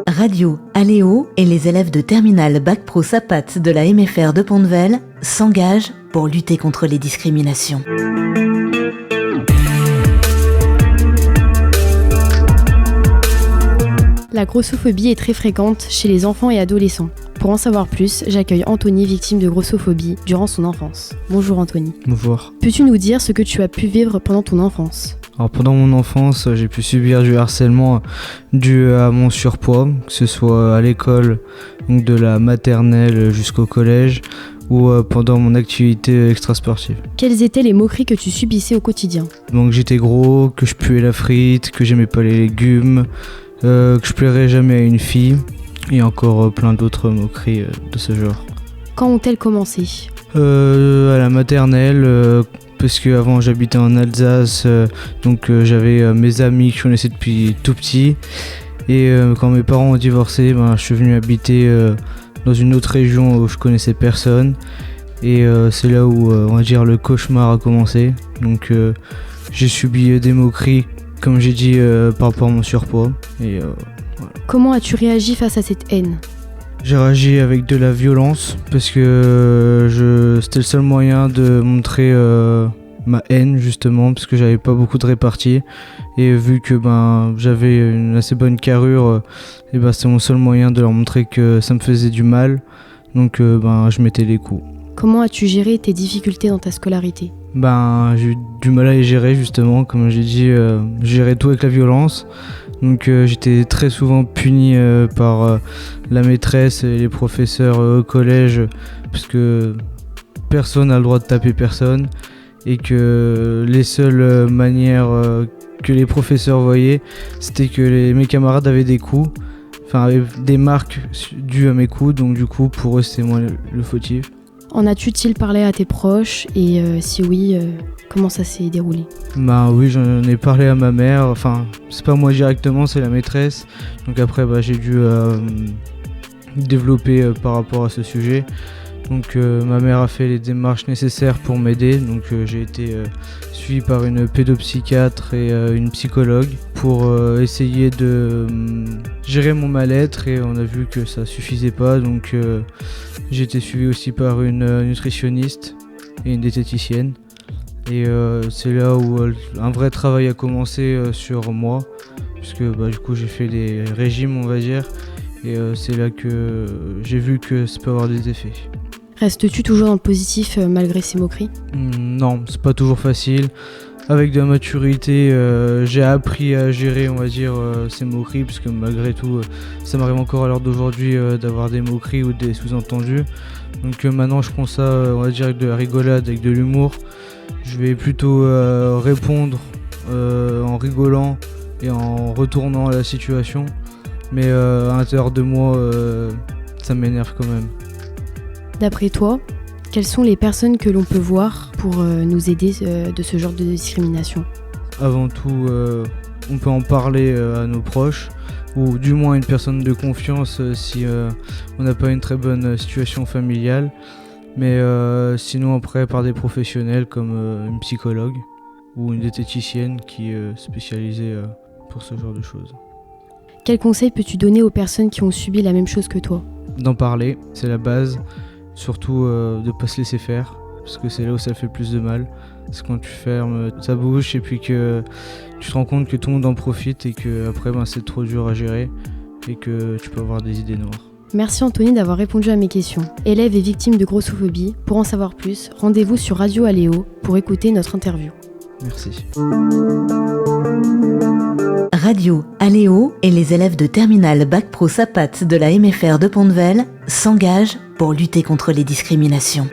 Radio Aléo et les élèves de terminale Bac Pro Sapat de la MFR de Pont-de-Vel s'engagent pour lutter contre les discriminations. La grossophobie est très fréquente chez les enfants et adolescents. Pour en savoir plus, j'accueille Anthony, victime de grossophobie durant son enfance. Bonjour Anthony. Bonjour. Peux-tu nous dire ce que tu as pu vivre pendant ton enfance ? Alors pendant mon enfance, j'ai pu subir du harcèlement dû à mon surpoids, que ce soit à l'école, donc de la maternelle jusqu'au collège, ou pendant mon activité extrasportive. Quelles étaient les moqueries que tu subissais au quotidien ? Donc j'étais gros, que je puais la frite, que j'aimais pas les légumes, que je plairais jamais à une fille, et encore plein d'autres moqueries de ce genre. Quand ont-elles commencé ? À la maternelle, parce qu'avant j'habitais en Alsace, donc j'avais mes amis que je connaissais depuis tout petit. Et quand mes parents ont divorcé, je suis venu habiter dans une autre région où je connaissais personne. Et c'est là où on va dire le cauchemar a commencé. Donc j'ai subi des moqueries, comme j'ai dit, par rapport à mon surpoids. Et voilà. Comment as-tu réagi face à cette haine ? J'ai réagi avec de la violence parce que c'était le seul moyen de montrer ma haine, justement, parce que j'avais pas beaucoup de répartie. Et vu que j'avais une assez bonne carrure, c'était mon seul moyen de leur montrer que ça me faisait du mal. Donc je mettais les coups. Comment as-tu géré tes difficultés dans ta scolarité ? J'ai eu du mal à les gérer, justement, comme j'ai dit, je gérais tout avec la violence. Donc j'étais très souvent puni par la maîtresse et les professeurs au collège, parce que personne n'a le droit de taper personne, et que les seules manières que les professeurs voyaient, c'était que mes camarades avaient des coups, avaient des marques dues à mes coups, donc du coup pour eux c'était moi le fautif. En as-tu-t-il parlé à tes proches et si oui, comment ça s'est déroulé ? Oui, j'en ai parlé à ma mère, c'est pas moi directement, c'est la maîtresse. Donc après j'ai dû développer par rapport à ce sujet. Donc ma mère a fait les démarches nécessaires pour m'aider. Donc j'ai été suivi par une pédopsychiatre et une psychologue pour essayer de gérer mon mal-être, et on a vu que ça suffisait pas. Donc j'ai été suivi aussi par une nutritionniste et une diététicienne. Et c'est là où un vrai travail a commencé sur moi, puisque du coup j'ai fait des régimes, on va dire, et c'est là que j'ai vu que ça peut avoir des effets. Restes-tu toujours dans le positif malgré ces moqueries ? Non, c'est pas toujours facile. Avec de la maturité, j'ai appris à gérer, on va dire, ces moqueries, parce que malgré tout, ça m'arrive encore à l'heure d'aujourd'hui d'avoir des moqueries ou des sous-entendus. Donc maintenant je prends ça, on va dire, avec de la rigolade, avec de l'humour. Je vais plutôt répondre en rigolant et en retournant à la situation. Mais à l'intérieur de moi, ça m'énerve quand même. D'après toi, quelles sont les personnes que l'on peut voir pour nous aider de ce genre de discrimination ? Avant tout, on peut en parler à nos proches, ou du moins à une personne de confiance si on n'a pas une très bonne situation familiale. Mais sinon après par des professionnels comme une psychologue ou une diététicienne qui est spécialisée pour ce genre de choses. Quels conseils peux-tu donner aux personnes qui ont subi la même chose que toi ? D'en parler, c'est la base. Surtout de ne pas se laisser faire, parce que c'est là où ça fait plus de mal. C'est quand tu fermes ta bouche et puis que tu te rends compte que tout le monde en profite, et que après c'est trop dur à gérer et que tu peux avoir des idées noires. Merci Anthony d'avoir répondu à mes questions. Élève et victime de grossophobie, pour en savoir plus, rendez-vous sur Radio Aléo pour écouter notre interview. Merci. Radio Aléo et les élèves de terminale Bac Pro Sapat de la MFR de Pont-de-Vel s'engagent pour lutter contre les discriminations.